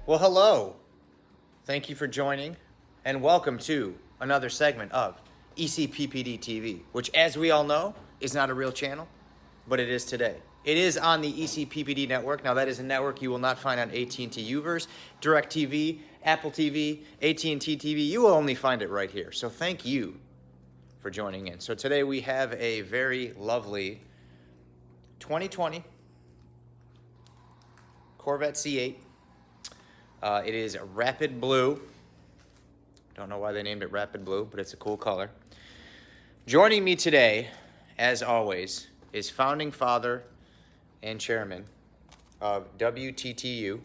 Well, hello. Thank you for joining, and welcome to another segment of ECPPD TV, which, as we all know, is not a real channel, but it is today. It is on the ECPPD network. Now, that is a network you will not find on AT&T Uverse, DirecTV, Apple TV, AT&T TV. You will only find it right here. So thank you for joining in. So today we have a very lovely 2020 Corvette C8. It is Rapid Blue. Don't know why they named it Rapid Blue, but it's a cool color. Joining me today, as always, is founding father and chairman of WTTU,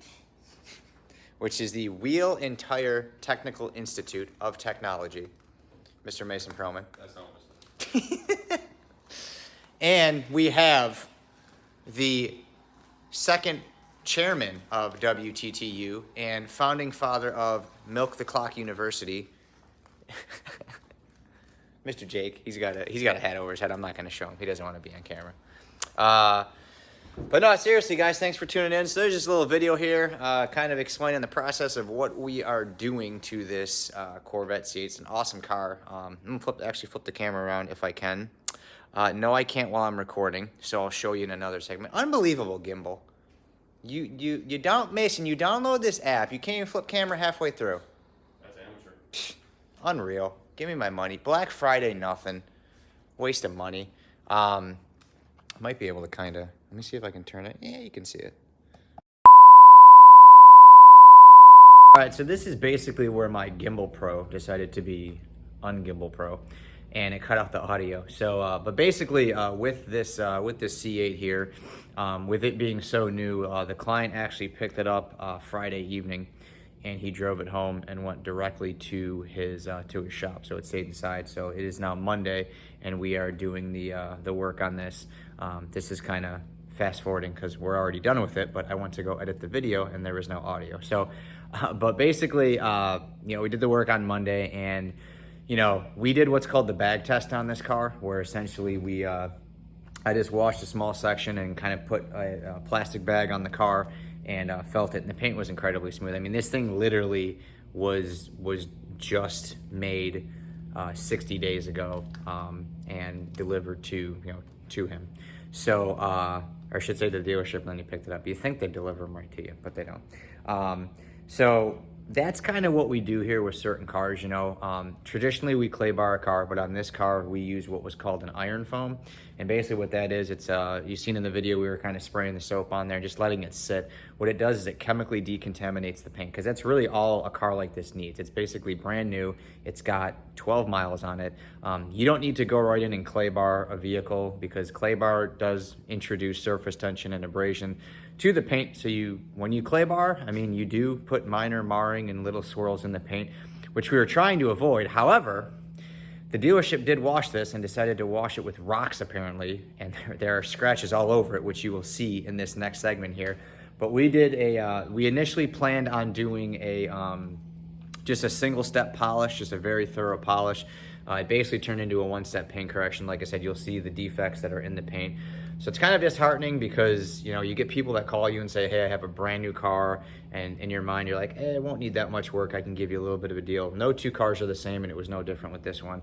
which is the Wheel and Tire Technical Institute of Technology, Mr. Mason Perlman. That's not what And we have the second chairman of WTTU and founding father of Milk the Clock University, Mr. Jake. He's got a hat over his head. I'm not going to show him. He doesn't want to be on camera. But no, seriously, guys, thanks for tuning in. So there's just a little video here, kind of explaining the process of what we are doing to this Corvette C8. It's an awesome car. I'm gonna actually flip the camera around if I can. No, I can't while I'm recording, so I'll show you in another segment. Unbelievable gimbal. You don't, Mason, you download this app. You can't even flip camera halfway through. That's amateur. Unreal. Give me my money. Black Friday, nothing. Waste of money. I might be able to kind of, let me see if I can turn it. Yeah, you can see it. All right, so this is basically where my Gimbal Pro decided to be ungimbal Pro, and it cut out the audio. So, but basically, with this C8 here, with it being so new, the client actually picked it up Friday evening, and he drove it home and went directly to his shop. So it stayed inside. So it is now Monday, and we are doing the work on this. This is kind of fast forwarding because we're already done with it, but I went to go edit the video and there was no audio. So, but basically, we did the work on Monday, and we did what's called the bag test on this car, where essentially I just washed a small section and kind of put a plastic bag on the car and felt it, and the paint was incredibly smooth. I mean, this thing literally was just made 60 days ago and delivered to him. So, or I should say the dealership, and then he picked it up. You think they deliver them right to you, but they don't. So that's kind of what we do here with certain cars. Traditionally we clay bar a car, but on this car we use what was called an iron foam. And basically what that is, it's you've seen in the video, we were kind of spraying the soap on there, just letting it sit. What it does is it chemically decontaminates the paint, because that's really all a car like this needs. It's basically brand new. It's got 12 miles on it. You don't need to go right in and clay bar a vehicle, because clay bar does introduce surface tension and abrasion to the paint. So when you clay bar, I mean, you do put minor marring and little swirls in the paint, which we were trying to avoid. However, the dealership did wash this and decided to wash it with rocks, apparently, and there are scratches all over it, which you will see in this next segment here. But we did we initially planned on doing just a single step polish, just a very thorough polish. It basically turned into a one-step paint correction. Like I said, you'll see the defects that are in the paint. So it's kind of disheartening, because you get people that call you and say, hey, I have a brand new car, and in your mind you're like, it won't need that much work, I can give you a little bit of a deal. No two cars are the same, and it was no different with this one.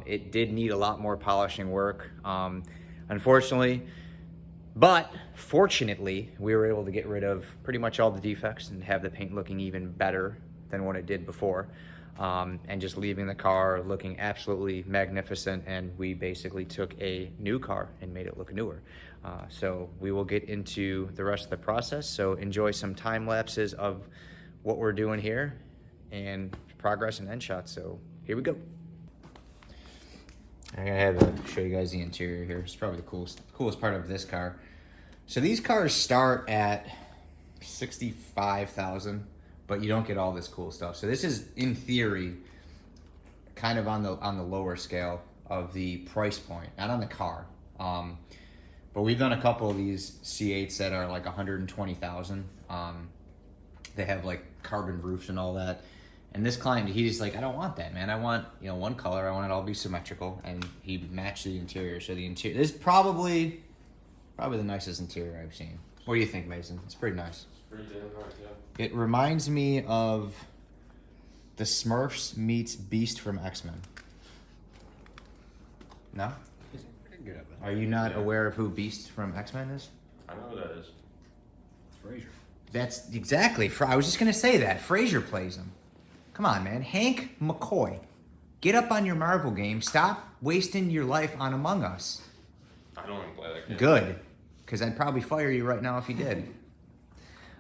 It did need a lot more polishing work, unfortunately, but fortunately we were able to get rid of pretty much all the defects and have the paint looking even better than what it did before. And just leaving the car looking absolutely magnificent. And we basically took a new car and made it look newer. So we will get into the rest of the process. So enjoy some time lapses of what we're doing here and progress and end shots. So here we go. I'm gonna have to show you guys the interior here. It's probably the coolest part of this car. So these cars start at $65,000. But you don't get all this cool stuff. So this is, in theory, kind of on the lower scale of the price point, not on the car. But we've done a couple of these C8s that are like 120,000. They have like carbon roofs and all that. And this client, he's like, I don't want that, man. I want, one color. I want it all be symmetrical. And he matched the interior. So the interior, this is probably the nicest interior I've seen. What do you think, Mason? It's pretty nice. Pretty damn nice, yeah. It reminds me of the Smurfs meets Beast from X-Men. No? Good at it. Are you not aware of who Beast from X-Men is? I know who that is. Frazier. That's exactly. I was just gonna say that. Frazier plays him. Come on, man. Hank McCoy. Get up on your Marvel game. Stop wasting your life on Among Us. I don't even play that game. Good. Because I'd probably fire you right now if you did.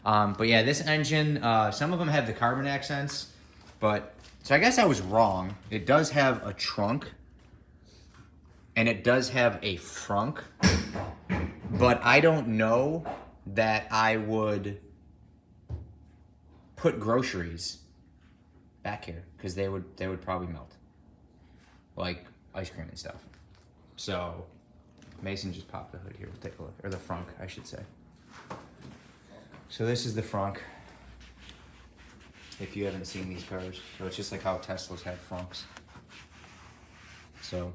But yeah, this engine, some of them have the carbon accents, but, so I guess I was wrong. It does have a trunk, and it does have a frunk, but I don't know that I would put groceries back here, because they would probably melt. Like ice cream and stuff. So, Mason just popped the hood here. We'll take a look. Or the frunk, I should say. So this is the frunk. If you haven't seen these cars. So it's just like how Teslas have frunks. So,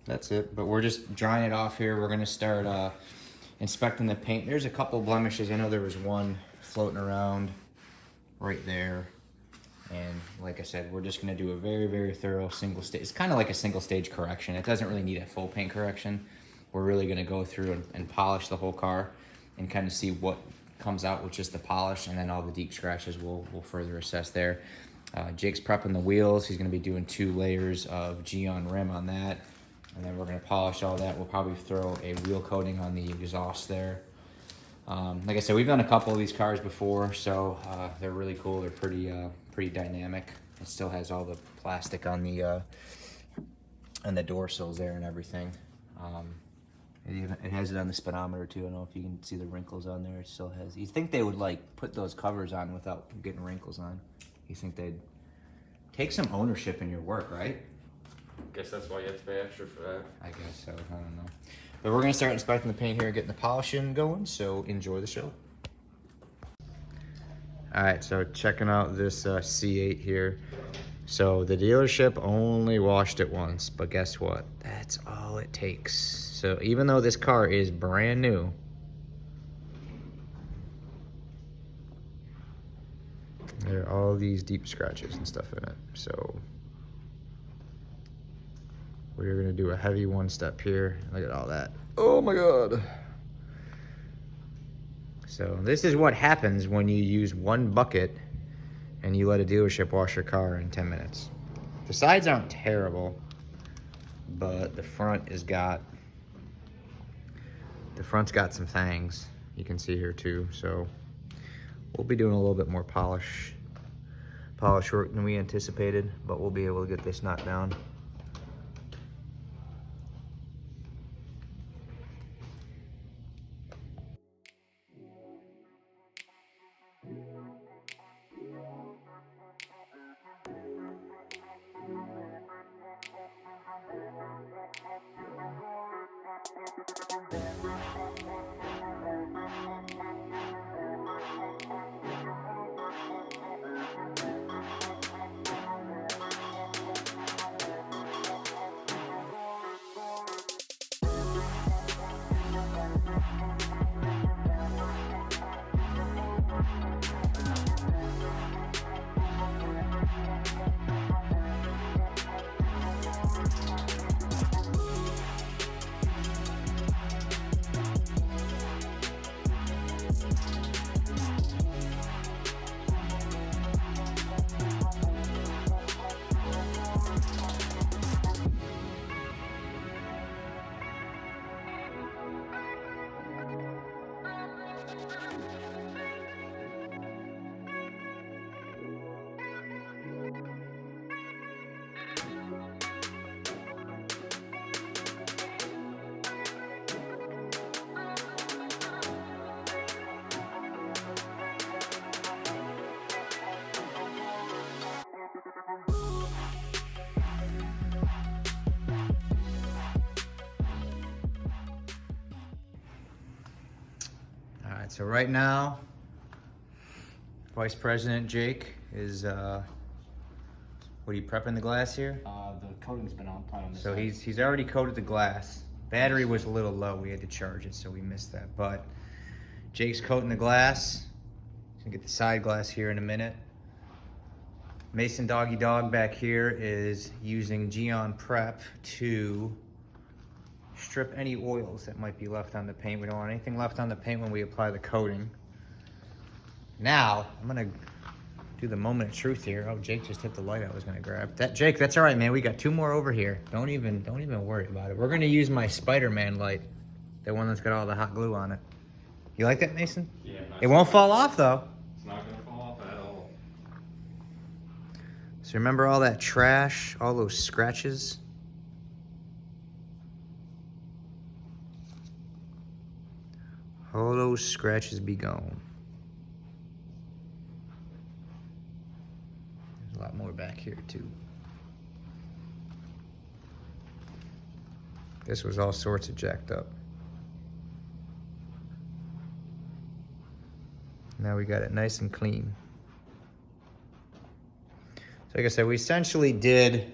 that's it. But we're just drying it off here. We're going to start inspecting the paint. There's a couple blemishes. I know there was one floating around right there. And like I said, we're just going to do a very, very thorough single stage. It's kind of like a single stage correction. It doesn't really need a full paint correction. We're really going to go through and polish the whole car and kind of see what comes out with just the polish, and then all the deep scratches we'll further assess there. Jake's prepping the wheels. He's going to be doing 2 layers of gyeon rim on that, and then we're going to polish all that. We'll probably throw a wheel coating on the exhaust there. Like I said, we've done a couple of these cars before, so they're really cool. They're pretty dynamic. It still has all the plastic on the door sills there and everything. It has it on the speedometer too. I don't know if you can see the wrinkles on there. It still has. You think they would like put those covers on without getting wrinkles on? You think they'd take some ownership in your work, right? Guess that's why you have to pay extra for that. I guess so. I don't know. But we're gonna start inspecting the paint here and getting the polishing going. So enjoy the show. All right, so checking out this C8 here. So the dealership only washed it once, but guess what? That's all it takes. So even though this car is brand new, there are all these deep scratches and stuff in it. So we're gonna do a heavy one step here. Look at all that. Oh my God. So this is what happens when you use one bucket and you let a dealership wash your car in 10 minutes. The sides aren't terrible, but the front's got some things. You can see here too. So we'll be doing a little bit more polish work than we anticipated, but we'll be able to get this knocked down. So right now, Vice President Jake is, what are you prepping the glass here? The coating's been on this So side. he's already coated the glass. Battery was a little low, we had to charge it, so we missed that. But Jake's coating the glass. Gonna get the side glass here in a minute. Mason Doggy Dog back here is using gyeon prep to strip any oils that might be left on the paint. We don't want anything left on the paint when we apply the coating. Now, I'm gonna do the moment of truth here. Oh, Jake just hit the light I was gonna grab. Jake, that's all right, man. We got 2 more over here. Don't even worry about it. We're gonna use my Spider-Man light, the one that's got all the hot glue on it. You like that, Mason? Yeah. It won't fall off though. It's not gonna fall off at all. So remember all that trash, all those scratches? All those scratches be gone. There's a lot more back here too. This was all sorts of jacked up. Now we got it nice and clean. So like I said, we essentially did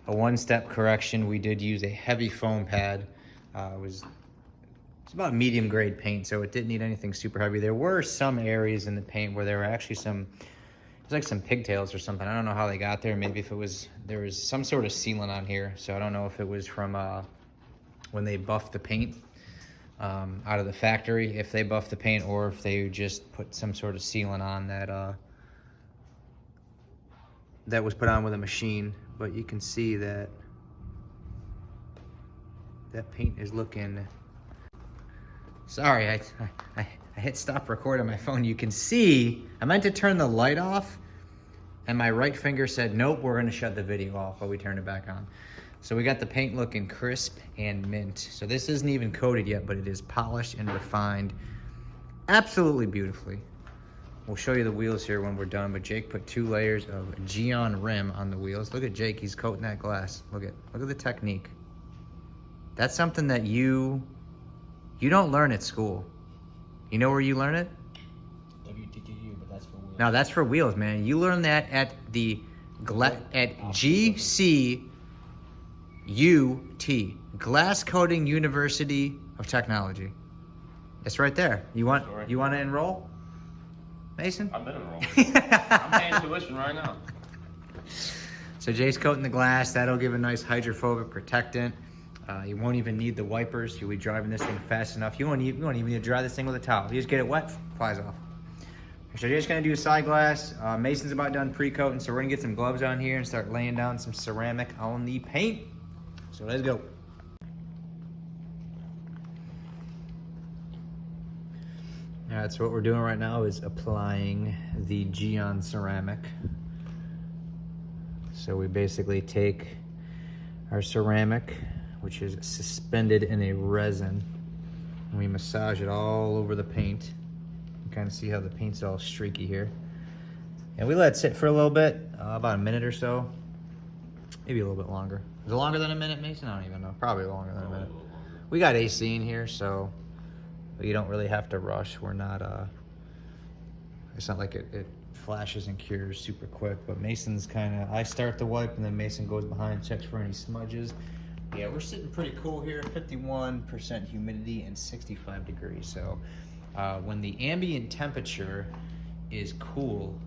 a 1-step correction. We did use a heavy foam pad. It's about medium grade paint, so it didn't need anything super heavy. There were some areas in the paint where there were actually it was like some pigtails or something. I don't know how they got there. Maybe there was some sort of sealant on here. So I don't know if it was from when they buffed the paint out of the factory, if they buffed the paint, or if they just put some sort of sealant on that was put on with a machine. But you can see that paint is looking... Sorry, I hit stop record on my phone. You can see, I meant to turn the light off, and my right finger said, nope, we're gonna shut the video off while we turn it back on. So we got the paint looking crisp and mint. So this isn't even coated yet, but it is polished and refined absolutely beautifully. We'll show you the wheels here when we're done, but Jake put 2 layers of gyeon rim on the wheels. Look at Jake, he's coating that glass. Look at the technique. That's something that you don't learn at school. You know where you learn it? WTTU, but that's for wheels. No, that's for wheels, man. You learn that at GCUT, Glass Coating University of Technology. It's right there. You want to enroll, Mason? I've been enrolled. I'm paying tuition right now. So Jay's coating the glass. That'll give a nice hydrophobic protectant. You won't even need the wipers. You'll be driving this thing fast enough. You won't even need to dry this thing with a towel. You just get it wet, flies off. So you're just gonna do a side glass. Mason's about done pre-coating, so we're gonna get some gloves on here and start laying down some ceramic on the paint. So let's go. All right, so what we're doing right now is applying the gyeon ceramic. So we basically take our ceramic, which is suspended in a resin, and we massage it all over the paint. You kind of see how the paint's all streaky here. And we let it sit for a little bit, about a minute or so, maybe a little bit longer. Is it longer than a minute, Mason? I don't even know. Probably longer than a minute. We got AC in here, so you don't really have to rush. We're not, it's not like it flashes and cures super quick, but Mason's I start the wipe and then Mason goes behind, checks for any smudges. Yeah, we're sitting pretty cool here, 51% humidity and 65 degrees. So when the ambient temperature is cool,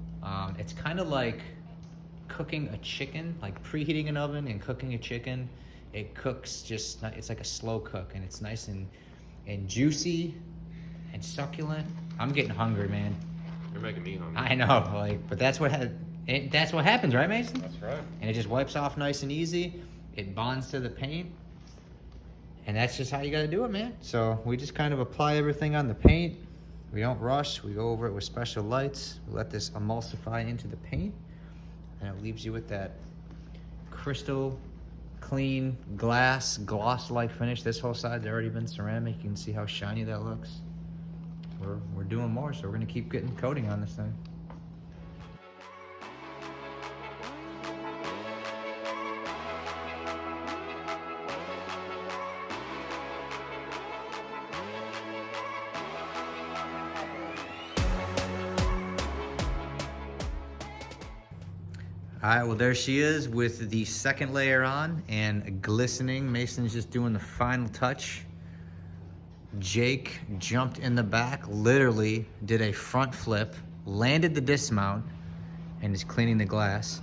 it's kind of like cooking a chicken, like preheating an oven and cooking a chicken. It cooks it's like a slow cook, and it's nice and juicy and succulent. I'm getting hungry, man. You're making me hungry. I know, but that's what happens, right, Mason? That's right. And it just wipes off nice and easy. It bonds to the paint, and that's just how you got to do it, man. So we just kind of apply everything on the paint. We don't rush. We go over it with special lights. We let this emulsify into the paint, and it leaves you with that crystal clean gloss-like finish. This whole side's already been ceramic. You can see how shiny that looks. We're doing more, so we're gonna keep getting coating on this thing. All right, well, there she is with the second layer on and glistening. Mason's just doing the final touch. Jake jumped in the back, literally did a front flip, landed the dismount, and is cleaning the glass.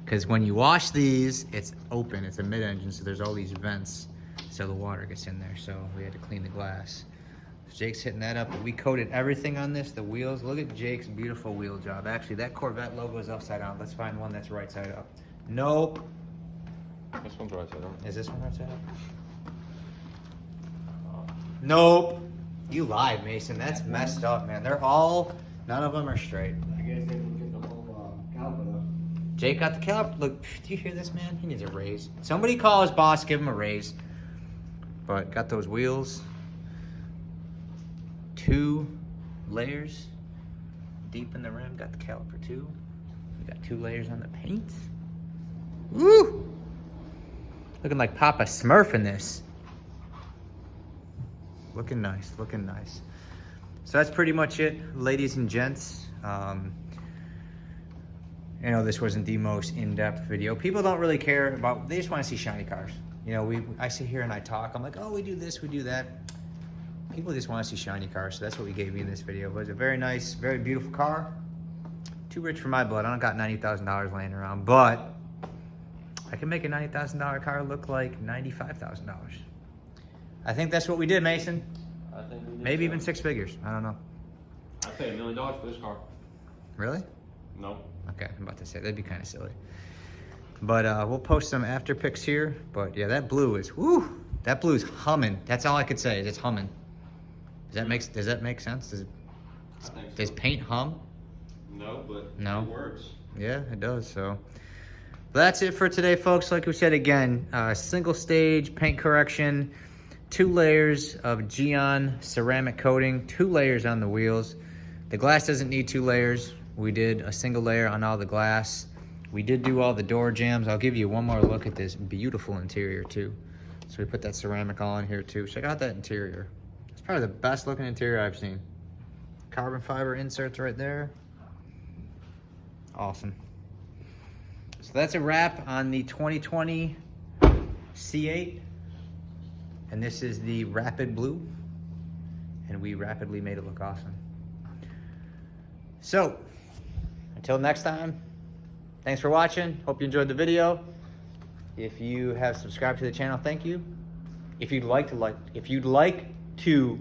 Because when you wash these, it's open, it's a mid-engine, so there's all these vents, so the water gets in there, so we had to clean the glass. So Jake's hitting that up, but we coated everything on this, the wheels. Look at Jake's beautiful wheel job. Actually, that Corvette logo is upside down. Let's find one that's right side up. Nope. This one's right side up. Is this one right side up? Nope. You lied, Mason. That's messed up, man. They're all, none of them are straight. I guess they didn't get the whole caliper though. Jake got the caliper. Look, do you hear this, man? He needs a raise. Somebody call his boss, give him a raise. But got those wheels. 2 layers deep in the rim. Got the caliper too. We got 2 layers on the paint. Woo! Looking like Papa Smurf in this. Looking nice, looking nice. So that's pretty much it, ladies and gents. You know, this wasn't the most in-depth video. People don't really care about, they just want to see shiny cars. You know, I sit here and I talk, I'm like, oh, we do this, we do that. People just want to see shiny cars, so that's what we gave you in this video. But it's a very nice, very beautiful car. Too rich for my blood. I don't got $90,000 laying around, but I can make a $90,000 car look like $95,000. I think that's what we did, Mason. I think we did. Maybe even 6 figures. I don't know. I'd pay $1 million for this car. Really? No. Okay, I'm about to say, that'd be kind of silly. But we'll post some after pics here. But yeah, that blue is, whoo! That blue is humming. That's all I could say, is it's humming. Does that make sense? I think so. Does paint hum? No, but No. it works. Yeah, it does, so. But that's it for today, folks. Like we said again, single stage paint correction, 2 layers of gyeon ceramic coating, 2 layers on the wheels. The glass doesn't need 2 layers. We did a single layer on all the glass. We did do all the door jambs. I'll give you one more look at this beautiful interior too. So we put that ceramic all in here too. Check out that interior. It's probably the best looking interior I've seen. Carbon fiber inserts right there. Awesome. So that's a wrap on the 2020 C8. And this is the Rapid Blue. And we rapidly made it look awesome. So, until next time, thanks for watching. Hope you enjoyed the video. If you have subscribed to the channel, thank you. If you'd like to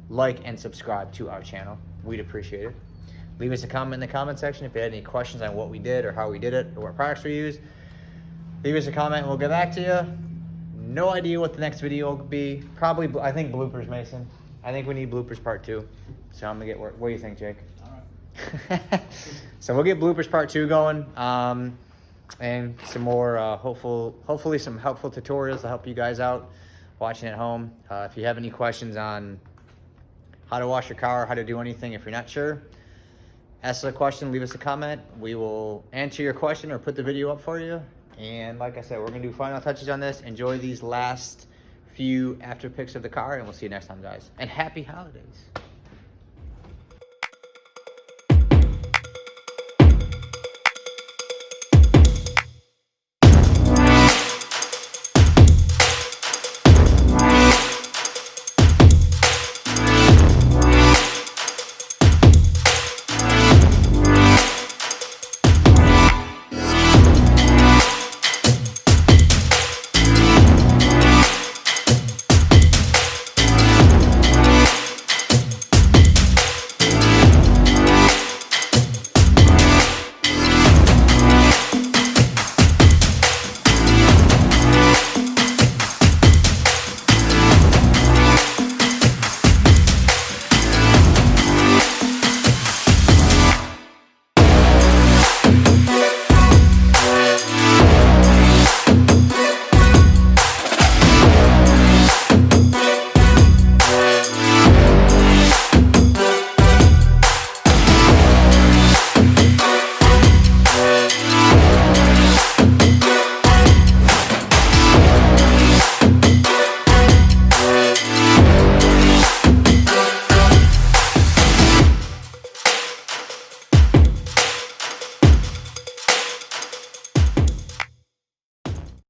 like and subscribe to our channel, we'd appreciate it. Leave us a comment in the comment section if you had any questions on what we did or how we did it or what products we used. Leave us a comment and we'll get back to you. No idea what the next video will be. Probably, I think bloopers, Mason. I think we need bloopers part 2. So I'm gonna get, what do you think, Jake? So we'll get bloopers part 2 going, and some more hopefully some helpful tutorials to help you guys out watching at home. If you have any questions on how to wash your car, how to do anything, if you're not sure, ask us a question, leave us a comment. We will answer your question or put the video up for you. And like I said, we're gonna do final touches on this. Enjoy these last few after pics of the car, and we'll see you next time, guys. And happy holidays.